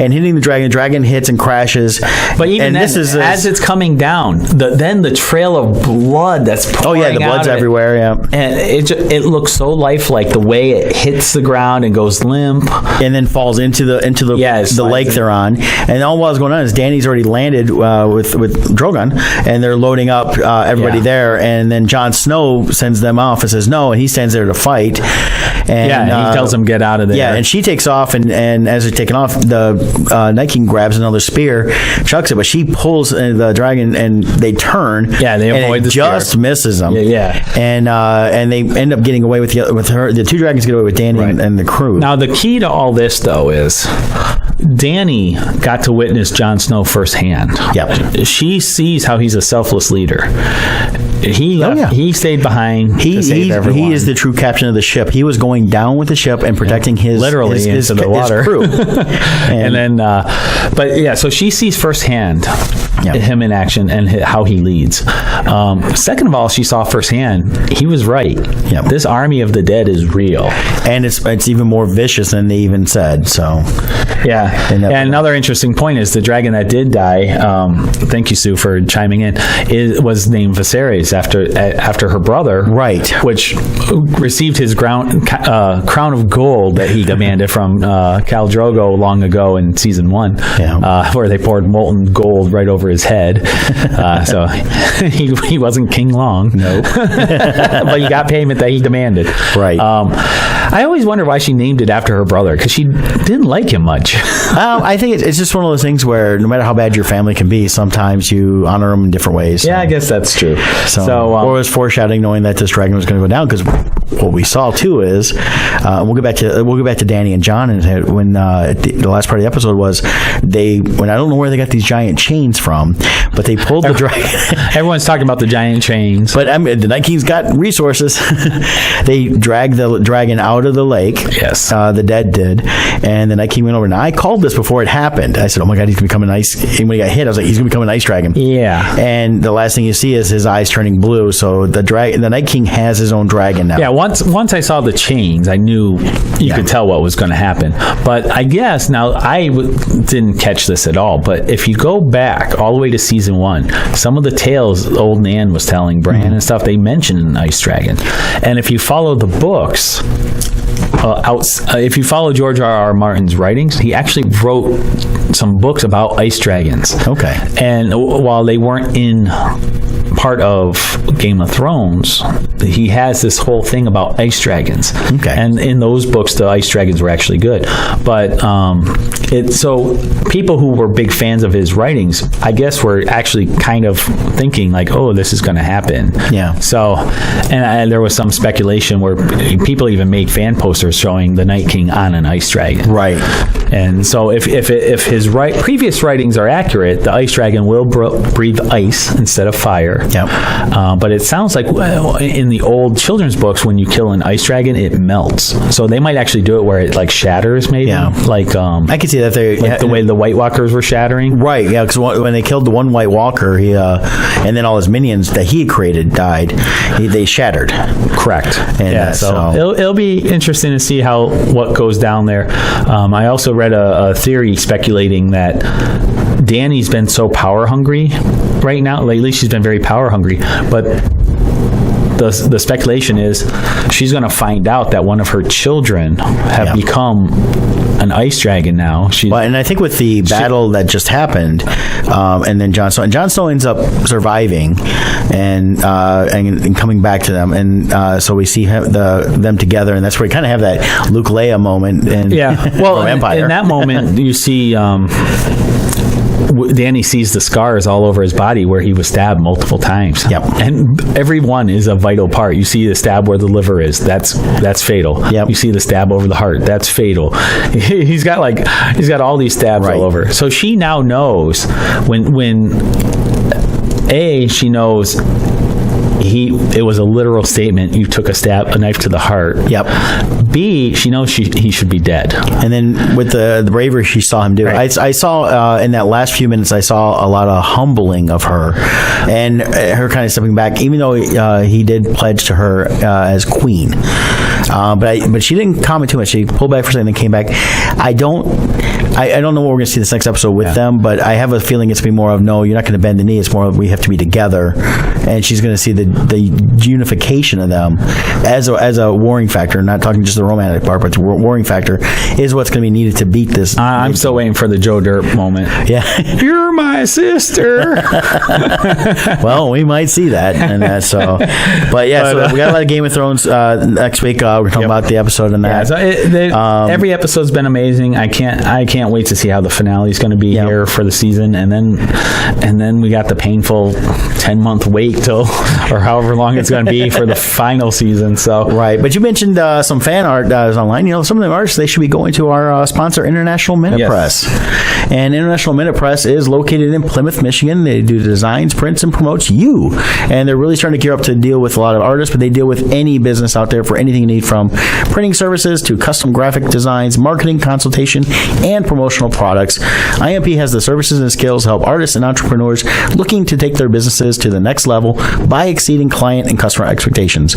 And hitting the dragon hits and crashes. But even then, as it's coming down, then the trail of blood that's pouring out. The blood's everywhere. Yeah, and it looks so lifelike the way it hits the ground and goes limp, and then falls into the lake they're on. And all what's going on is Danny's already landed with Drogon, and they're loading up everybody there. And then Jon Snow sends them off and says no, and he stands there to fight. And he tells them get out of there. Yeah, and she takes off, and as they're taking off, the Night King grabs another spear, chucks it, but she pulls the dragon, and they turn. Yeah, they avoid the spear. Just misses them. Yeah. And they end up getting away with her. The two dragons get away with Danny and the crew. Now the key to all this, though, is Danny got to witness Jon Snow firsthand. Yep. She sees how he's a selfless leader. He stayed behind to save everyone. He is the true captain of the ship. He was going down with the ship and protecting his the water. His crew. and then, so she sees firsthand him in action and how he leads. Second of all, she saw firsthand he was right. Yep. This army of the dead is real, and it's even more vicious than they even said. So, and another interesting point is the dragon that did die. Thank you, Sue, for chiming in. Was named Viserys after her brother, right? Which received his crown of gold that he demanded from Khal Drogo long ago in season 1, where they poured molten gold right over over his head. So he wasn't King Long. No. But he got payment that he demanded. Right. I always wonder why she named it after her brother, because she didn't like him much. I think it's just one of those things where no matter how bad your family can be, sometimes you honor them in different ways. Yeah, I guess that's true. Or it was foreshadowing, knowing that this dragon was going to go down. Because what we saw too is, we'll get back to Danny and John, and when the last part of the episode was when I don't know where they got these giant chains from, but they pulled the dragon. Everyone's talking about the giant chains, but the Night King's got resources. They dragged the dragon out of the lake. Yes, the dead did, and the Night King went over. Now I called this before it happened. I said, "Oh my God, he's going to become an ice." And when he got hit, I was like, "He's going to become an ice dragon." Yeah, and the last thing you see is his eyes turning blue. So the Night King has his own dragon now. Yeah, once I saw the chains, I knew you could tell what was going to happen. But I guess now I didn't catch this at all. But if you go back all the way to season 1, some of the tales old Nan was telling Bran and stuff, they mentioned an ice dragon. And if you follow the books, if you follow George R.R. Martin's writings, he actually wrote some books about ice dragons. Okay. And while they weren't in part of Game of Thrones, he has this whole thing about ice dragons. Okay. And in those books, the ice dragons were actually good. But so people who were big fans of his writings, I guess, were actually kind of thinking like, oh, this is going to happen. Yeah. So, and there was some speculation where people even made fan posters showing the Night King on an ice dragon. Right. And so if his previous writings are accurate, the ice dragon will breathe ice instead of fire. Yep. But it sounds like in the old children's books, when you kill an ice dragon, it melts. So they might actually do it where it like shatters, maybe. Yeah. Like I can see that the way the White Walkers were shattering. Right. Yeah. Because when they killed the one White Walker, he and then all his minions that he had created died. They shattered. Correct. And yeah. So it'll be interesting to see what goes down there. I also read a theory speculating that Dany's been so power hungry right now. Lately, she's been very power hungry, but the speculation is she's going to find out that one of her children have become an ice dragon now. And I think with the battle that just happened, and then Jon Snow ends up surviving and coming back to them, and so we see them together, and that's where we kind of have that Luke Leia moment. Well, Empire. In that moment, you see. Dany sees the scars all over his body where he was stabbed multiple times. Yep. And every one is a vital part. You see the stab where the liver is. That's fatal. Yep. You see the stab over the heart. That's fatal. He's got all these stabs all over. So she now knows when she knows it was a literal statement. You took a knife to the heart. Yep. B, she knows he should be dead. And then with the bravery she saw him do, I saw in that last few minutes, I saw a lot of humbling of her, and her kind of stepping back, even though he did pledge to her as queen. But she didn't comment too much. She pulled back for a second and then came back. I don't know what we're going to see this next episode with them, but I have a feeling it's going to be more of, no, you're not going to bend the knee. It's more of, we have to be together. And she's going to see the unification of them as a warring factor, not talking just the romantic part, but the warring factor is what's going to be needed to beat this. I'm still waiting for the Joe Dirt moment. Yeah. You're my sister. Well, we might see that. And so we got a lot of Game of Thrones next week. We're talking about the episode and that. Yeah, so every episode's been amazing. I can't wait to see how the finale is going to be here for the season, and then we got the painful 10-month wait till, or however long it's going to be for the final season. So right, but you mentioned some fan art is online. Some of the artists, they should be going to our sponsor, International Minute Press. And International Minute Press is located in Plymouth, Michigan. They do designs, prints, and promotes you. And they're really starting to gear up to deal with a lot of artists, but they deal with any business out there for anything you need, from printing services to custom graphic designs, marketing, consultation, and promotional products. IMP has the services and skills to help artists and entrepreneurs looking to take their businesses to the next level by exceeding client and customer expectations.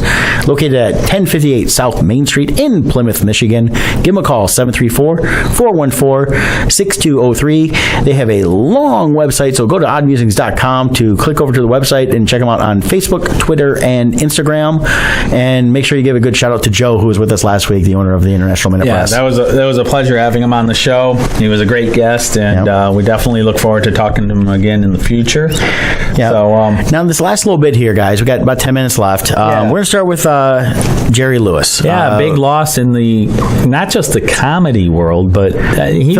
Located at 1058 South Main Street in Plymouth, Michigan. Give them a call, 734-414-6203. They have a long website, so go to oddmusings.com to click over to the website and check them out on Facebook, Twitter, and Instagram. And make sure you give a good shout out to Joe, who was with us last week, the owner of the International Minute Press. Yeah, that was a pleasure having him on the show. He was a great guest, and we definitely look forward to talking to him again in the future. Yeah. So now this last little bit here, guys, we got about 10 minutes left. We're going to start with Jerry Lewis. Yeah, big loss in the not just the comedy world, but he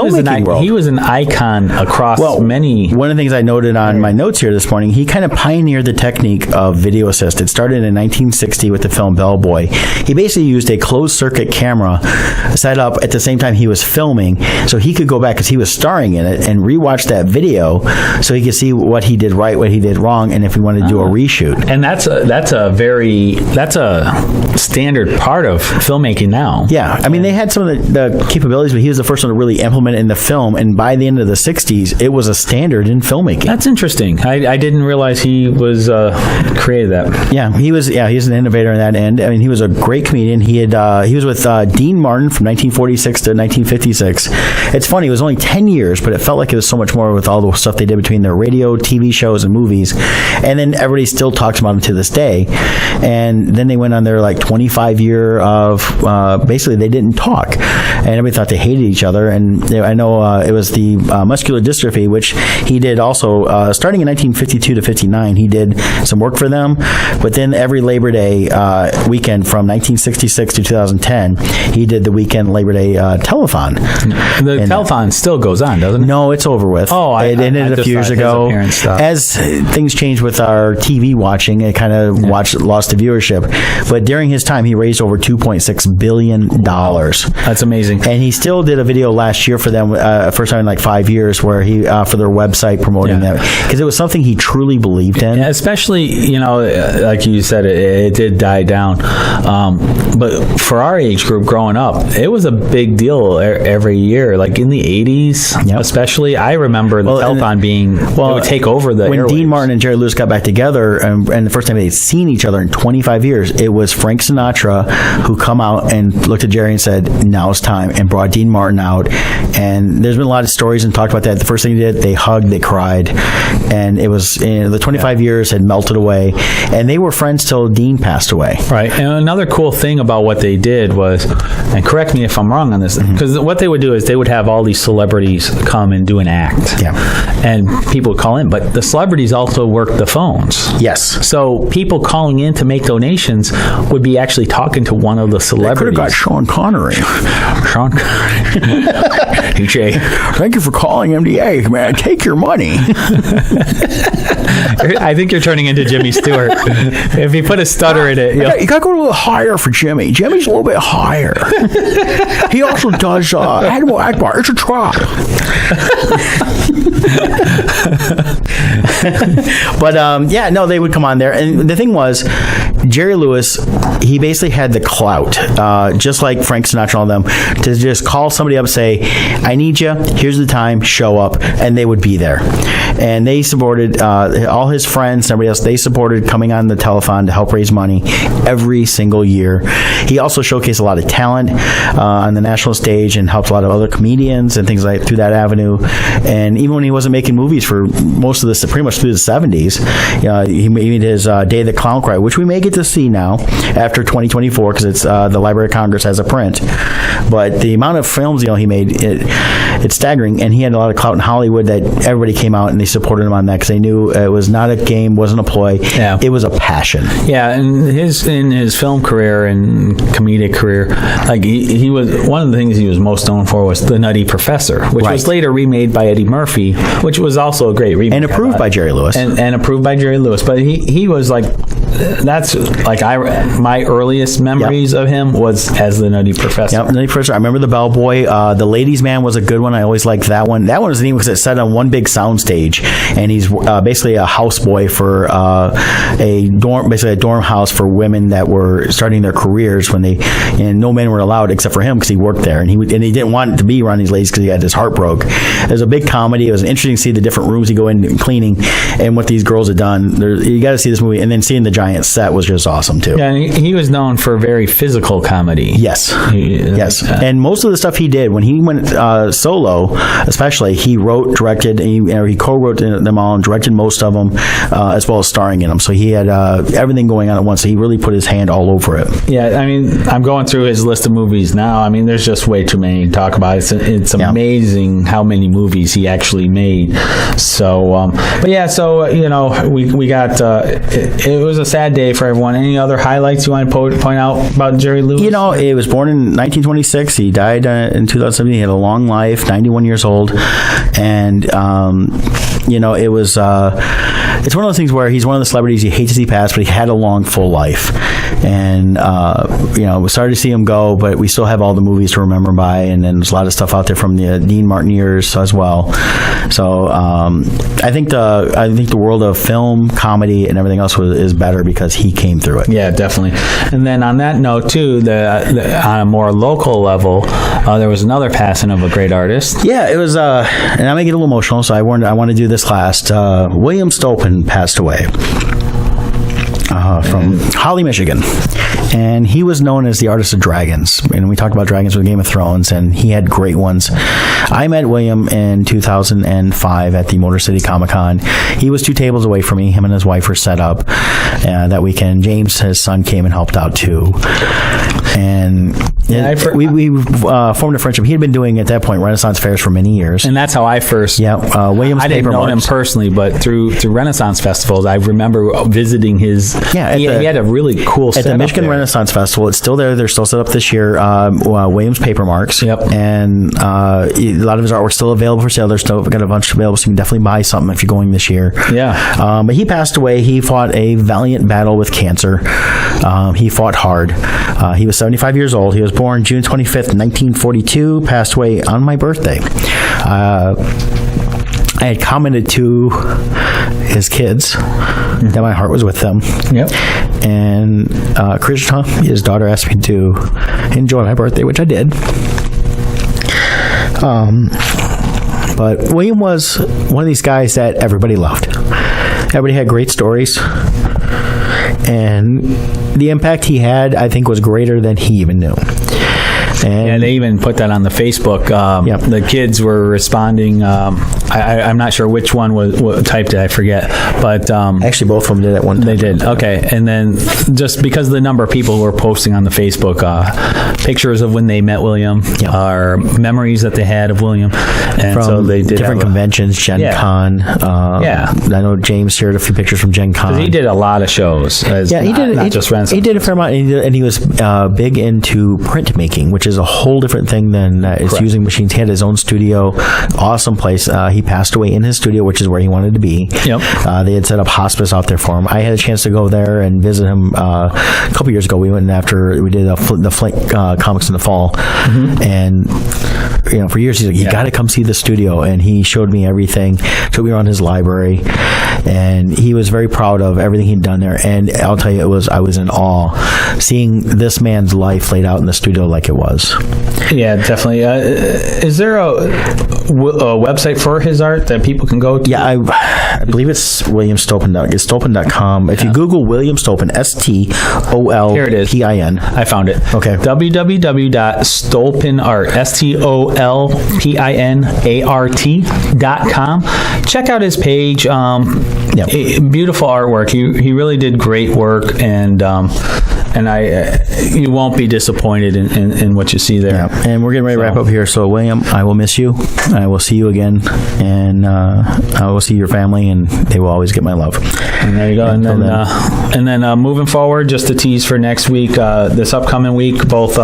was an icon across many. One of the things I noted on my notes here this morning, he kind of pioneered the technique of video assist. It started in 1960 with the film Bellboy. He basically used a closed circuit camera set up at the same time he was filming, so he could go back because he was starring in it and rewatch that video, so he could see what he did right, what he did wrong, and if he wanted to do a reshoot. And that's a standard part of filmmaking now. Yeah, I mean, they had some of the capabilities, but he was the first one to really implement it in the film, and by the end of the 60s, it was a standard in filmmaking. That's interesting. I didn't realize he was created that. Yeah, he was an innovator in that end. I mean, he was a great comedian. He was with Dean Martin from 1946 to 1956. It's funny, it was only 10 years, but it felt like it was so much more with all the stuff they did between their radio, TV shows, and movies. And then everybody still talks about him to this day. And then they went on their 25 year of basically they didn't talk, and everybody thought they hated each other. And I know it was the muscular dystrophy, which he did also starting in 1952 to 59. He did some work for them, but then every Labor Day weekend from 1966 to 2010, he did the weekend Labor Day telethon. The telethon still goes on, doesn't it? No, it's over with. Oh, it ended a few years ago. As things changed with our TV watching, it kind of lost the viewership. But during his time, he raised over $2.6 billion. That's amazing. And he still did a video last year for them, first time in 5 years, where he for their website promoting that, because it was something he truly believed in. Yeah, especially, like you said, it did die down. But for our age group growing up, it was a big deal every year. Like in the 80s, especially, I remember the telethon being, it would take over the when airwaves. Dean Martin and Jerry Lewis got back together, and the first time they'd seen each other in 25 years, it was Frank Sinatra who come out and looked at Jerry and said, "Now it's time," and brought Dean Martin out. And there's been a lot of stories and talked about that. The first thing they did, they hugged, they cried, and it was the 25 years had melted away, and they were friends till Dean passed away. Right. And another cool thing about what they did was, and correct me if I'm wrong on this, because what they would do is they would have all these celebrities come and do an act. Yeah. And people would call in, but the celebrities also work the phones. Yes. So people calling in to make donations would be actually talking to one of the celebrities. They could have got Sean Connery. Sean Connery. DJ. Thank you for calling MDA, man. Take your money. I think you're turning into Jimmy Stewart. If you put a stutter in it, you got to go a little higher for Jimmy. Jimmy's a little bit higher. He also does Animal Akbar. It's a trap. But they would come on there, and the thing was, Jerry Lewis, he basically had the clout, just like Frank Sinatra and all them, to just call somebody up and say, "I need you. Here's the time. Show up," and they would be there. And they supported all his friends, and everybody else. They supported coming on the telethon to help raise money every single year. He also showcased a lot of talent on the national stage and helped a lot of other comedians and things like through that avenue. And even when he wasn't making movies for most of this, pretty much through the 70s, he made his Day of the Clown Cried, which we may get to see now after 2024 because it's the Library of Congress has a print. But the amount of films he made, it's staggering. And he had a lot of clout in Hollywood that everybody came out and they supported him on that because they knew it was not a game, wasn't a ploy. Yeah. It was a passion. Yeah, and in his film career and comedic career, like he was one of the things he was most known for was The Nutty Professor, which was later remade by Eddie Murphy, which was also a great remake. And approved by Jerry Lewis. And approved by Jerry Lewis. But he was like, that's like my earliest memories of him was as The Nutty Professor. Yep, Nutty Professor. I remember The Bellboy. The Ladies' Man was a good one. I always liked that one. That one was neat because it's set on one big soundstage, and he's basically a houseboy for a dorm house for women that were starting their careers when and no men were allowed except for him because he worked there, and he didn't want to be around these ladies because he had his heart broke. It was a big comedy. It was interesting to see the different rooms he go in and cleaning and what these girls had done. You got to see this movie, and then seeing the giant set was just awesome too. Yeah, and he was known for very physical comedy. Yes. Yes. And most of the stuff he did when he went solo, especially, he wrote, directed, he co-wrote them all and directed most of them, as well as starring in them. So he had everything going on at once. So he really put his hand all over it. Yeah, I mean, I'm going through his list of movies now. I mean, there's just way too many to talk about. It's amazing how many movies he actually made. So, but yeah, so we got. It was a sad day for everyone. Any other highlights you want to point out about Jerry Lewis? He was born in 1926. He died in 2017. He had a long life, 91 years old, and it was. It's one of those things where he's one of the celebrities you hate to see pass, but he had a long, full life. And, we're sorry to see him go, but we still have all the movies to remember by, and then there's a lot of stuff out there from the Dean Martin years as well. So I think the world of film, comedy, and everything else is better because he came through it. Yeah, definitely. And then on that note, too, on a more local level, there was another passing of a great artist. Yeah, it was, and I may get a little emotional, so I want to do this last. William Stolpin passed away. From Holly, Michigan. And he was known as the artist of dragons. And we talked about dragons with Game of Thrones, and he had great ones. I met William in 2005 at the Motor City Comic Con. He was 2 tables away from me. Him and his wife were set up that weekend. James, his son, came and helped out too. And we formed a friendship. He had been doing, at that point, Renaissance fairs for many years. And that's how I first... Yeah, William's I didn't know him personally, but through Renaissance festivals, I remember visiting his... Yeah, he had a really cool setup at the Michigan there. Renaissance Festival. It's still there. They're still set up this year. Williams Paper Marks. Yep. And a lot of his artwork's still available for sale. There's still got a bunch available, so you can definitely buy something if you're going this year. Yeah. But he passed away. He fought a valiant battle with cancer. He fought hard. He was 75 years old. He was born June 25th, 1942. Passed away on my birthday. I had commented to his kids that my heart was with them. Yep. And Krishna, his daughter, asked me to enjoy my birthday, which I did. But William was one of these guys that everybody loved. Everybody had great stories. And the impact he had, I think, was greater than he even knew. And they even put that on the Facebook. The kids were responding. I'm not sure which one was typed it. I forget. But actually, both of them did at one time. They did. Okay. And then just because of the number of people who were posting on the Facebook pictures of when they met William, or memories that they had of William, and from so they did different conventions, Gen Con. I know James shared a few pictures from Gen Con. He did a lot of shows. He did. Just Renaissance. He did a fair amount, and he was big into printmaking, which is a whole different thing than it's using machines. He had his own studio, awesome place. He passed away in his studio, which is where he wanted to be. Yep. They had set up hospice out there for him. I had a chance to go there and visit him a couple years ago. We went in after we did the Flint comics in the fall, and for years he's like, you got to come see the studio, and he showed me everything. Took me around his library, and he was very proud of everything he'd done there. And I'll tell you, I was in awe seeing this man's life laid out in the studio like it was. Yeah, definitely. Is there a website for his art that people can go to? Yeah, I believe it's William Stolpin. It's Stolpin.com. If you Google William Stolpin, STOLPIN. Here it is. I found it. Okay. www.stolpinart, STOLPINART.com. Check out his page. Beautiful artwork. He really did great work, and you won't be disappointed in what you see there. Yeah. And we're getting ready to wrap up here. So, William, I will miss you. I will see you again, and I will see your family, and they will always get my love. And there you go. And then moving forward, just to tease for next week, this upcoming week, both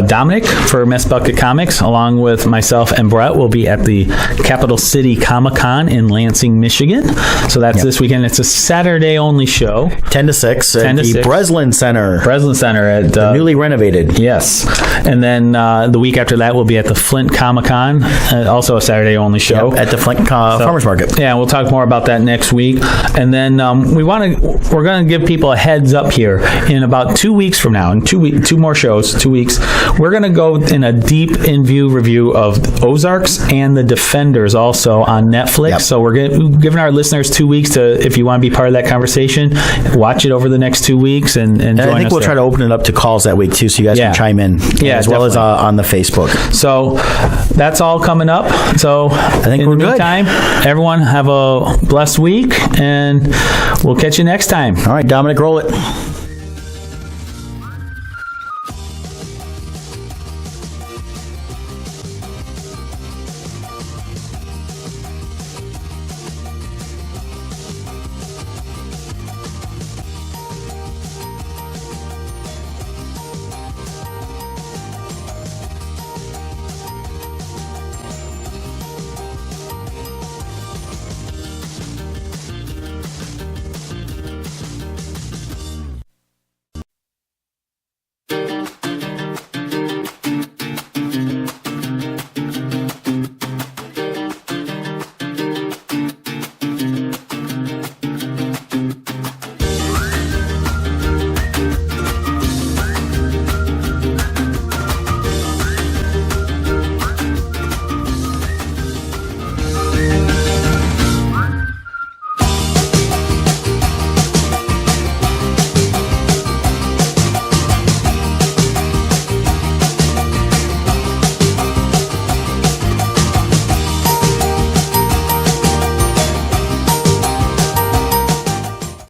Dominic for Mess Bucket Comics, along with myself and Brett, will be at the Capital City Comic Con in Lansing, Michigan. So that's this weekend. It's a Saturday only show. 10 to 6. 10 to 6. Breslin Center. at Newly renovated. Yes. And then the week after that, we'll be at the Flint Comic-Con, also a Saturday-only show. At the Flint Farmers Market. Yeah, we'll talk more about that next week. And then we're going to give people a heads up here. In about 2 weeks from now, in 2 more shows, 2 weeks, we're going to go in a deep in-view review of Ozarks and The Defenders also on Netflix. Yep. So we're giving our listeners 2 weeks to, if you want to be part of that conversation, watch it over the next 2 weeks and join us. I think we'll try to open it up to calls that week too, so you guys can chime in, as well as on the Facebook. So that's all coming up. So I think in we're the good. meantime, everyone have a blessed week, and we'll catch you next time. All right, Dominic, roll it.